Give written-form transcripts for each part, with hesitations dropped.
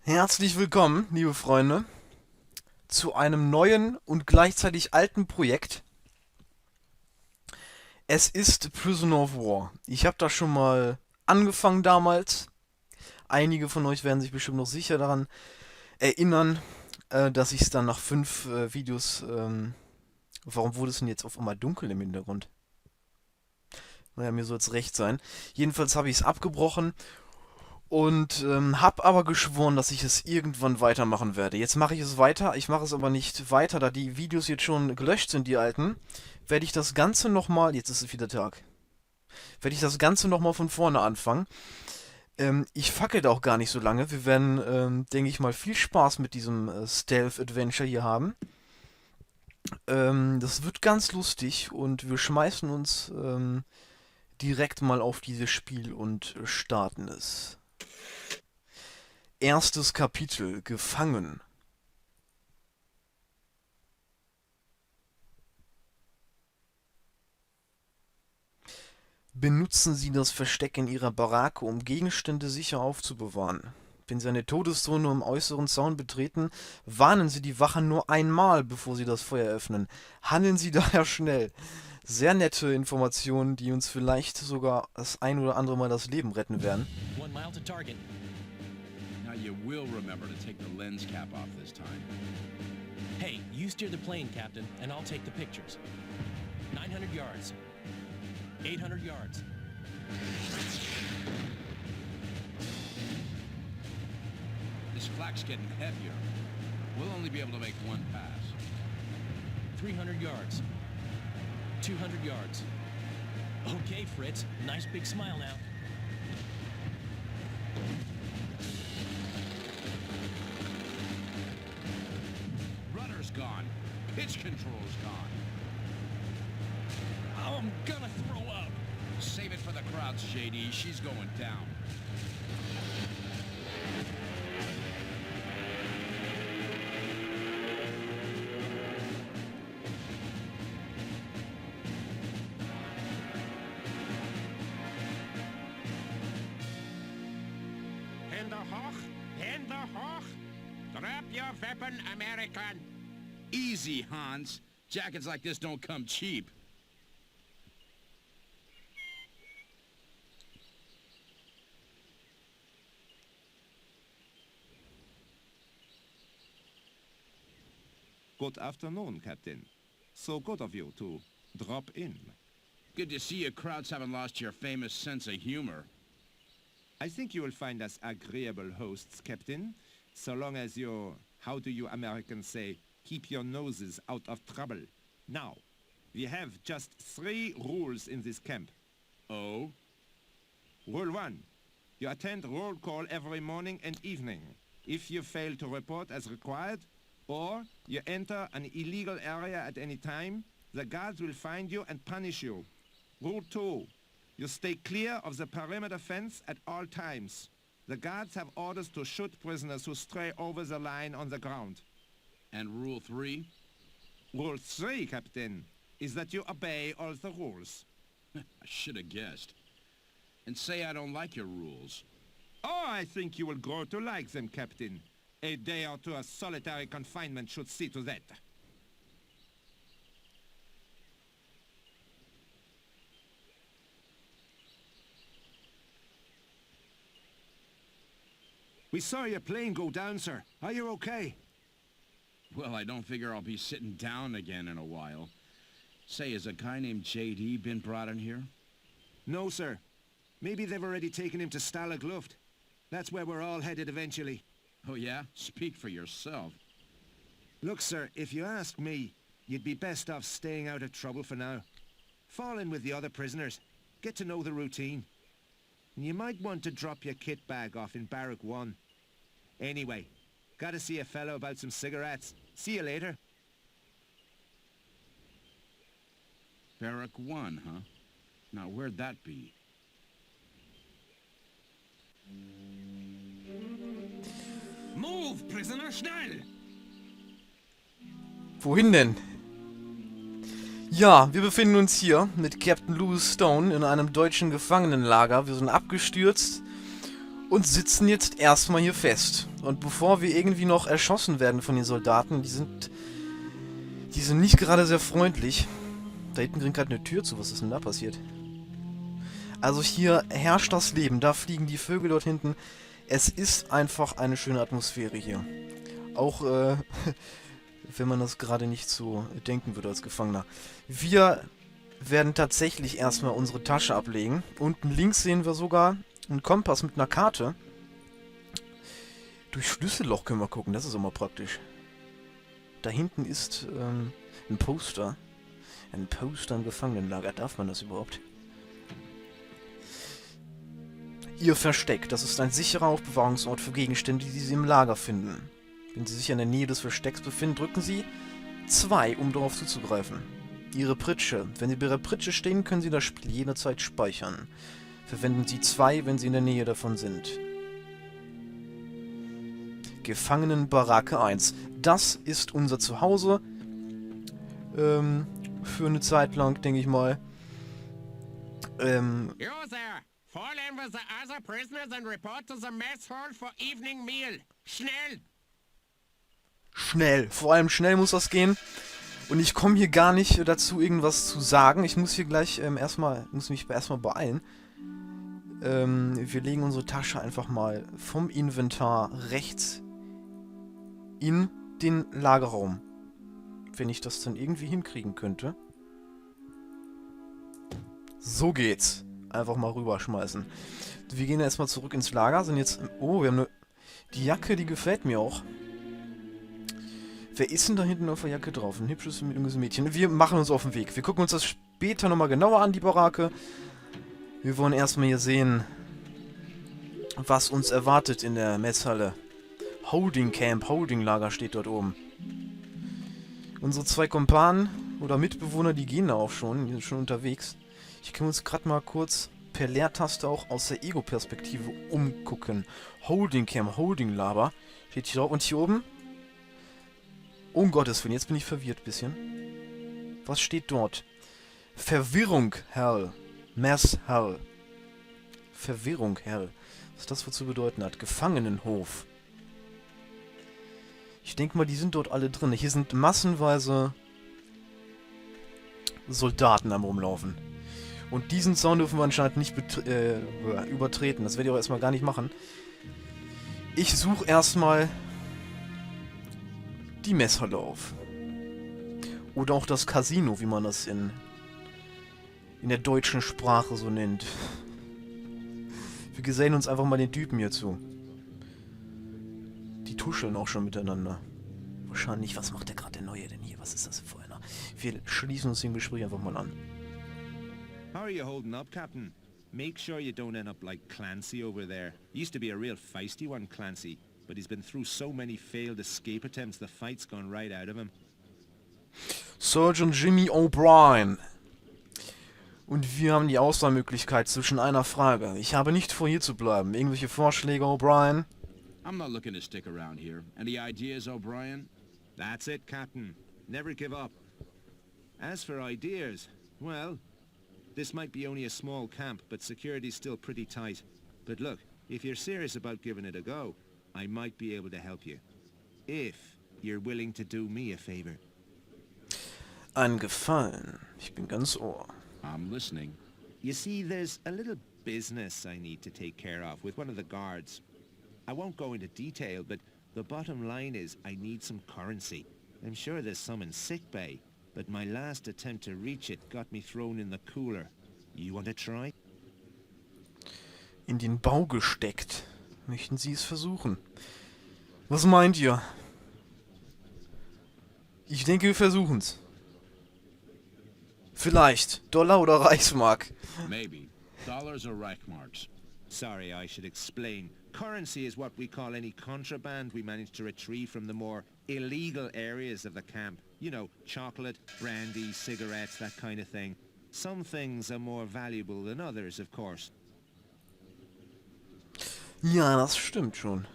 Herzlich willkommen, liebe Freunde, zu einem neuen und gleichzeitig alten Projekt. Es ist Prisoner of War. Ich habe das schon mal angefangen damals. Einige von euch werden sich bestimmt noch sicher daran erinnern, dass ich es dann nach 5 Videos... warum wurde es denn jetzt auf einmal dunkel im Hintergrund? Naja, mir soll es recht sein. Jedenfalls habe ich es abgebrochen und habe aber geschworen, dass ich es irgendwann weitermachen werde. Jetzt mache ich es weiter, ich mache es aber nicht weiter, da die Videos jetzt schon gelöscht sind, die alten, werde ich das Ganze nochmal, jetzt ist es wieder Tag, werde ich das Ganze nochmal von vorne anfangen. Ich fackelt auch gar nicht so lange, wir werden, denke ich mal, viel Spaß mit diesem Stealth-Adventure hier haben. Das wird ganz lustig und wir schmeißen uns direkt mal auf dieses Spiel und starten es. Erstes Kapitel, Gefangen. Benutzen Sie das Versteck in Ihrer Baracke, um Gegenstände sicher aufzubewahren. Wenn Sie eine Todeszone im äußeren Zaun betreten, warnen Sie die Wachen nur einmal, bevor Sie das Feuer öffnen. Handeln Sie daher schnell. Sehr nette Informationen, die uns vielleicht sogar das ein oder andere Mal das Leben retten werden. 1 mile to target. Now you will remember to take the lens cap off this time. Hey, you steer the plane, Captain, and I'll take the pictures. 900 yards. 800 yards. This flak's getting heavier. We'll only be able to make one pass. 300 yards. 200 yards. Okay, Fritz. Nice big smile now. Rudder's gone. Pitch control's gone. Oh, I'm gonna throw up. Save it for the crowds, JD. She's going down. Hände hoch! Hände hoch! Drop your weapon, American! Easy, Hans. Jackets like this don't come cheap. Good afternoon, Captain. So good of you to drop in. Good to see you crowds haven't lost your famous sense of humor. I think you will find us agreeable hosts, Captain, so long as you, how do you Americans say, keep your noses out of trouble. Now, we have just 3 rules in this camp. Oh? Rule 1. You attend roll call every morning and evening. If you fail to report as required, or you enter an illegal area at any time, the guards will find you and punish you. Rule 2. You stay clear of the perimeter fence at all times. The guards have orders to shoot prisoners who stray over the line on the ground. And rule 3? Rule 3, Captain, is that you obey all the rules. I should have guessed. And say I don't like your rules. Oh, I think you will grow to like them, Captain. A day or two of solitary confinement should see to that. We saw your plane go down, sir. Are you okay? Well, I don't figure I'll be sitting down again in a while. Say, has a guy named JD been brought in here? No, sir. Maybe they've already taken him to Stalag Luft. That's where we're all headed eventually. Oh, yeah? Speak for yourself. Look, sir, if you ask me, you'd be best off staying out of trouble for now. Fall in with the other prisoners. Get to know the routine. And you might want to drop your kit bag off in Barrack 1. Anyway, gotta see a fellow about some cigarettes. See you later. Barrack 1, huh? Now, where'd that be? Move, prisoner, schnell! Wohin denn? Ja, wir befinden uns hier mit Captain Louis Stone in einem deutschen Gefangenenlager. Wir sind abgestürzt Und sitzen jetzt erstmal hier fest. Und bevor wir irgendwie noch erschossen werden von den Soldaten, die sind nicht gerade sehr freundlich. Da hinten ging gerade eine Tür zu. Was ist denn da passiert? Also hier herrscht das Leben. Da fliegen die Vögel dort hinten. Es ist einfach eine schöne Atmosphäre hier. Auch wenn man das gerade nicht so denken würde als Gefangener. Wir werden tatsächlich erstmal unsere Tasche ablegen. Unten links sehen wir sogar einen Kompass mit einer Karte. Durch Schlüsselloch können wir gucken, das ist immer praktisch. Da hinten ist ein Poster. Ein Poster im Gefangenenlager. Darf man das überhaupt? Ihr Versteck. Das ist ein sicherer Aufbewahrungsort für Gegenstände, die Sie im Lager finden. Wenn Sie sich in der Nähe des Verstecks befinden, drücken Sie 2, um darauf zuzugreifen. Ihre Pritsche. Wenn Sie bei Ihrer Pritsche stehen, können Sie das Spiel jederzeit speichern. Verwenden Sie 2, wenn Sie in der Nähe davon sind. Gefangenenbaracke 1. Das ist unser Zuhause. Für eine Zeit lang, denke ich mal. You there! Fall in with the other prisoners and report to the mess hall for evening meal. Schnell! Schnell. Vor allem schnell muss das gehen. Und ich komme hier gar nicht dazu, irgendwas zu sagen. Ich muss hier gleich muss mich erstmal beeilen. Wir legen unsere Tasche einfach mal vom Inventar rechts in den Lagerraum. Wenn ich das dann irgendwie hinkriegen könnte. So geht's. Einfach mal rüberschmeißen. Wir gehen erstmal zurück ins Lager. Sind jetzt... Oh, wir haben eine... Die Jacke, die gefällt mir auch. Wer ist denn da hinten auf der Jacke drauf? Ein hübsches junges Mädchen. Wir machen uns auf den Weg. Wir gucken uns das später nochmal genauer an, die Baracke. Wir wollen erstmal hier sehen, was uns erwartet in der Messhalle. Holding Camp, Holding Lager steht dort oben. Unsere 2 Kumpanen oder Mitbewohner, die gehen da auch schon. Die sind schon unterwegs. Ich kann uns gerade mal kurz per Leertaste auch aus der Ego-Perspektive umgucken. Holding Camp, Holding Lager steht hier drauf. Und hier oben... Um Gottes Willen, jetzt bin ich verwirrt ein bisschen. Was steht dort? Verwirrung, Hell. Mess, Hell. Verwirrung, Hell. Was das wohl zu bedeuten hat. Gefangenenhof. Ich denke mal, die sind dort alle drin. Hier sind massenweise Soldaten am Rumlaufen. Und diesen Zaun dürfen wir anscheinend nicht übertreten. Das werde ich auch erstmal gar nicht machen. Ich suche erstmal die Messhalle auf. Oder auch das Casino, wie man das in der deutschen Sprache so nennt. Wir gesellen uns einfach mal den Typen hier zu. Die tuscheln auch schon miteinander. Wahrscheinlich, was macht der gerade der Neue denn hier? Was ist das für einer? Wir schließen uns dem Gespräch einfach mal an. How are you holding up, Captain? Make sure you don't end up like Clancy over there. Used to be a real feisty one, Clancy. But he's been through so many failed escape attempts, the fight's gone right out of him. Sergeant Jimmy O'Brien. Und wir haben die Auswahlmöglichkeit zwischen einer Frage. Ich habe nicht vor, hier zu bleiben. Irgendwelche Vorschläge, O'Brien? I'm not looking to stick around here. Any ideas, O'Brien? That's it, Captain. Never give up. As for ideas, well, this might be only a small camp, but security's still pretty tight. But look, if you're serious about giving it a go, I might be able to help you. If you're willing to do me a favor. Ein Gefallen. Ich bin ganz Ohr. I'm listening. You see, there's a little business I need to take care of with one of the guards. I won't go into detail, but the bottom line is I need some currency. I'm sure there's some in sickbay, but my last attempt to reach it got me thrown in the cooler. You want to try? In den Bau gesteckt. Möchten Sie es versuchen? Was meint ihr? Ich denke, wir versuchen's. Vielleicht. Dollar oder Reichsmark? Maybe. Dollars or Reichsmarks? Sorry, I should explain. Currency is what we call any contraband we manage to retrieve from the more illegal areas of the camp. You know, chocolate, brandy, cigarettes, that kind of thing. Some things are more valuable than others, of course. Ja, das stimmt schon.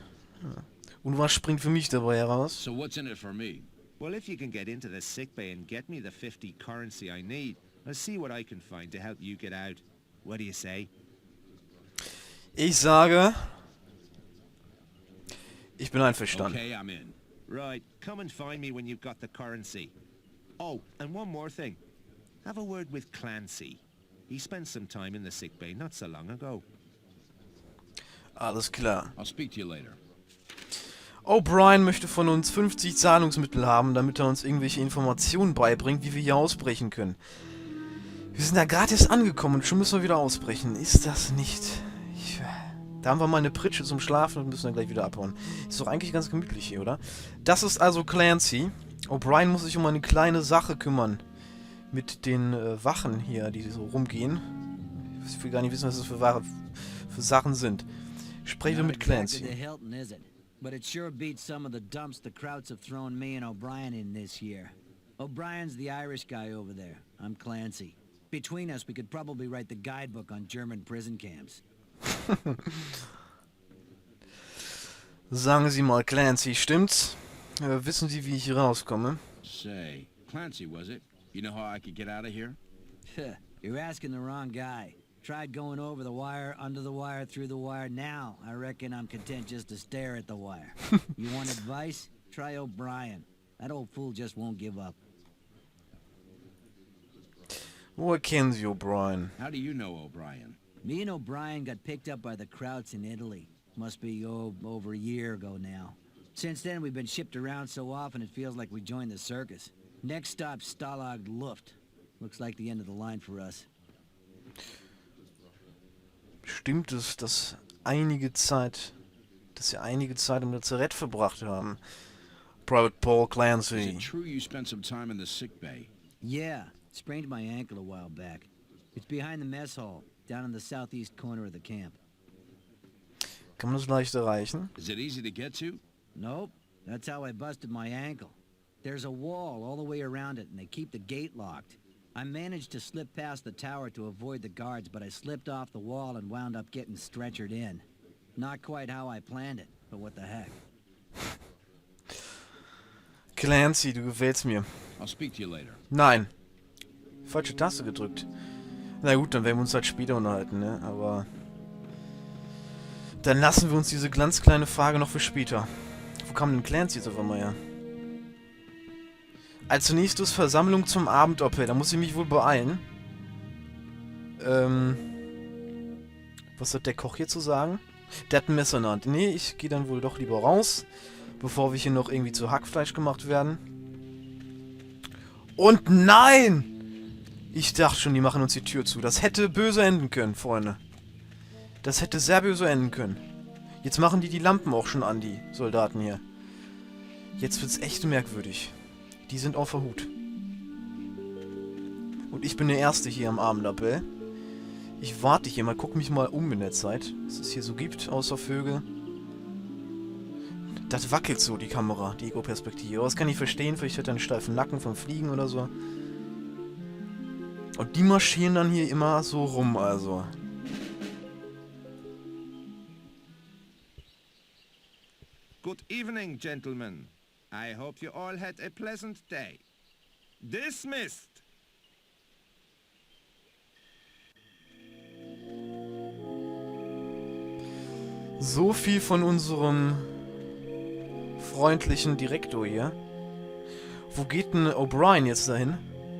Ja. Und was springt für mich dabei heraus? So what's in it for me? Well, if you can get into the sickbay and get me the 50 currency I need, I'll see what I can find to help you get out. What do you say? Ich sage, Ich bin einverstanden. Okay, I'm in. Right, come and find me when you've got the currency. Oh, and one more thing. Have a word with Clancy. He spent some time in the sick bay not so long ago. Alles klar. I'll speak to you later. O'Brien möchte von uns 50 Zahlungsmittel haben, damit er uns irgendwelche Informationen beibringt, wie wir hier ausbrechen können. Wir sind da gerade erst angekommen und schon müssen wir wieder ausbrechen. Ist das nicht... Da haben wir mal eine Pritsche zum Schlafen und müssen dann gleich wieder abhauen. Ist doch eigentlich ganz gemütlich hier, oder? Das ist also Clancy. O'Brien muss sich um eine kleine Sache kümmern. Mit den Wachen hier, die so rumgehen. Ich will gar nicht wissen, was das für Sachen sind. Spreche mit Clancy. But it sure beats some of the dumps the Krauts have thrown me and O'Brien in this year. O'Brien's the Irish guy over there. I'm Clancy. Between us, we could probably write the guidebook on German prison camps. Sagen Sie mal, Clancy, stimmt's? Wissen Sie, wie ich hier rauskomme? Say, Clancy, was it? You know how I could get out of here? You're asking the wrong guy. Tried going over the wire, under the wire, through the wire. Now, I reckon I'm content just to stare at the wire. You want advice? Try O'Brien. That old fool just won't give up. Woher kennen Sie O'Brien? How do you know O'Brien? Me and O'Brien got picked up by the Krauts in Italy. Must be, over a year ago now. Since then, we've been shipped around so often it feels like we joined the circus. Next stop, Stalag Luft. Looks like the end of the line for us. Stimmt es, dass wir einige Zeit im Lazarett verbracht haben? Private Paul Is Clancy. it true you spent some time in the sick bay? Yeah, sprained my ankle a while back. It's behind the mess hall, down in the southeast corner of the camp. Kann man das leicht erreichen? Is it easy to get to? Nope, that's how I busted my ankle. There's a wall all the way around it, and they keep the gate locked. I managed to slip past the tower to avoid the guards, but I slipped off the wall and wound up getting stretchered in. Not quite how I planned it, but what the heck. Clancy, du gefällst mir. I'll speak to you later. Nein. Falsche Taste gedrückt. Na gut, dann werden wir uns halt später unterhalten, ne? Aber... Dann lassen wir uns diese ganz kleine Frage noch für später. Wo kam denn Clancy jetzt auf einmal her? Als nächstes Versammlung zum Abendopfer. Da muss ich mich wohl beeilen. Was hat der Koch hier zu sagen? Der hat ein Messer in der Hand. Nee, ich gehe dann wohl doch lieber raus, bevor wir hier noch irgendwie zu Hackfleisch gemacht werden. Und nein! Ich dachte schon, die machen uns die Tür zu. Das hätte böse enden können, Freunde. Das hätte sehr böse enden können. Jetzt machen die Lampen auch schon an, die Soldaten hier. Jetzt wird's echt merkwürdig. Die sind auf der Hut. Und ich bin der Erste hier am Abendappell. Ich warte hier mal, guck mich mal um in der Zeit, was es hier so gibt, außer Vögel. Das wackelt so, die Kamera, die Ego-Perspektive. Aber das kann ich verstehen, vielleicht hat er einen steifen Nacken vom Fliegen oder so. Und die marschieren dann hier immer so rum, also. Good evening, gentlemen. I hope you all had a pleasant day. Dismissed! So viel von unserem freundlichen Direktor hier. Wo geht denn O'Brien jetzt dahin?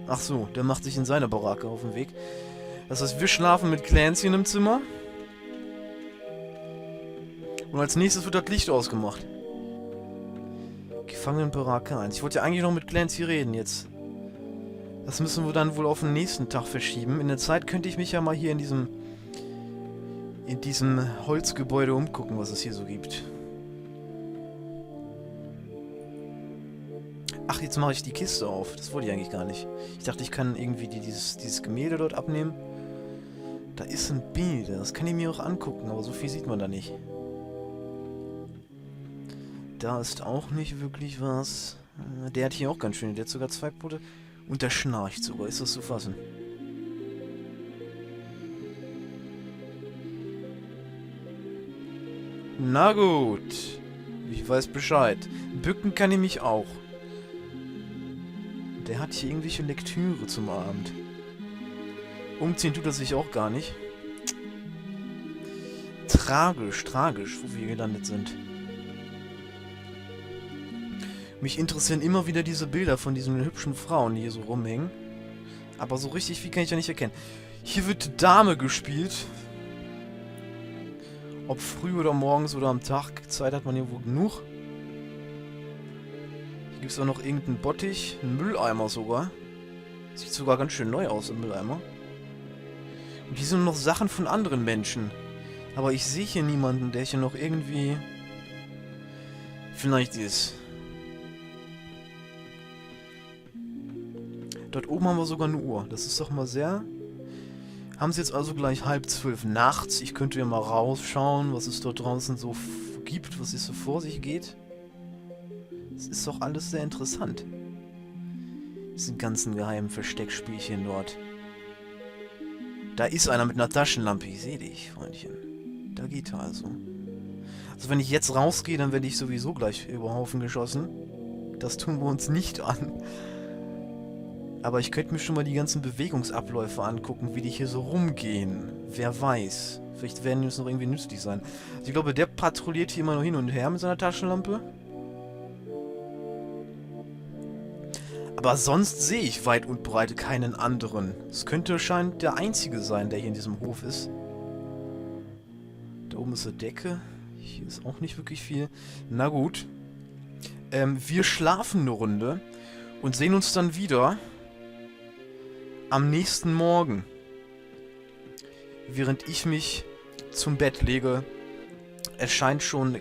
Ach so, der macht sich in seine Baracke auf den Weg. Das heißt, wir schlafen mit Clancy in einem Zimmer. Und als nächstes wird das Licht ausgemacht. Gefangenenbaracke 1. Ich wollte ja eigentlich noch mit Clancy reden jetzt. Das müssen wir dann wohl auf den nächsten Tag verschieben. In der Zeit könnte ich mich ja mal hier in diesem Holzgebäude umgucken, was es hier so gibt. Ach, jetzt mache ich die Kiste auf. Das wollte ich eigentlich gar nicht. Ich dachte, ich kann irgendwie dieses Gemälde dort abnehmen. Da ist ein Bild. Das kann ich mir auch angucken, aber so viel sieht man da nicht. Da ist auch nicht wirklich was. Der hat hier auch ganz schön. Der hat sogar 2 Brote. Und der schnarcht sogar. Ist das zu fassen? Na gut. Ich weiß Bescheid. Bücken kann ich mich auch. Der hat hier irgendwelche Lektüre zum Abend. Umziehen tut er sich auch gar nicht. Tragisch, tragisch, wo wir gelandet sind. Mich interessieren immer wieder diese Bilder von diesen hübschen Frauen, die hier so rumhängen. Aber so richtig viel kann ich ja nicht erkennen. Hier wird Dame gespielt. Ob früh oder morgens oder am Tag, Zeit hat man hier wohl genug. Hier gibt es auch noch irgendeinen Bottich, einen Mülleimer sogar. Sieht sogar ganz schön neu aus im Mülleimer. Und hier sind noch Sachen von anderen Menschen. Aber ich sehe hier niemanden, der hier noch irgendwie... Vielleicht ist. Dort oben haben wir sogar eine Uhr. Das ist doch mal sehr... Haben sie jetzt also gleich 11:30 nachts. Ich könnte ja mal rausschauen, was es dort draußen so gibt, was es so vor sich geht. Das ist doch alles sehr interessant. Diese ganzen geheimen Versteckspielchen dort. Da ist einer mit einer Taschenlampe. Ich sehe dich, Freundchen. Da geht er also. Also wenn ich jetzt rausgehe, dann werde ich sowieso gleich über Haufen geschossen. Das tun wir uns nicht an. Aber ich könnte mir schon mal die ganzen Bewegungsabläufe angucken, wie die hier so rumgehen. Wer weiß. Vielleicht werden die uns noch irgendwie nützlich sein. Also ich glaube, der patrouilliert hier immer noch hin und her mit seiner Taschenlampe. Aber sonst sehe ich weit und breit keinen anderen. Es könnte scheint der einzige sein, der hier in diesem Hof ist. Da oben ist eine Decke. Hier ist auch nicht wirklich viel. Na gut. Wir schlafen eine Runde und sehen uns dann wieder am nächsten Morgen. Während ich mich zum Bett lege, erscheint schon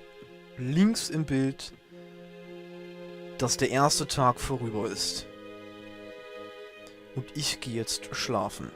links im Bild, dass der erste Tag vorüber ist. Und ich gehe jetzt schlafen.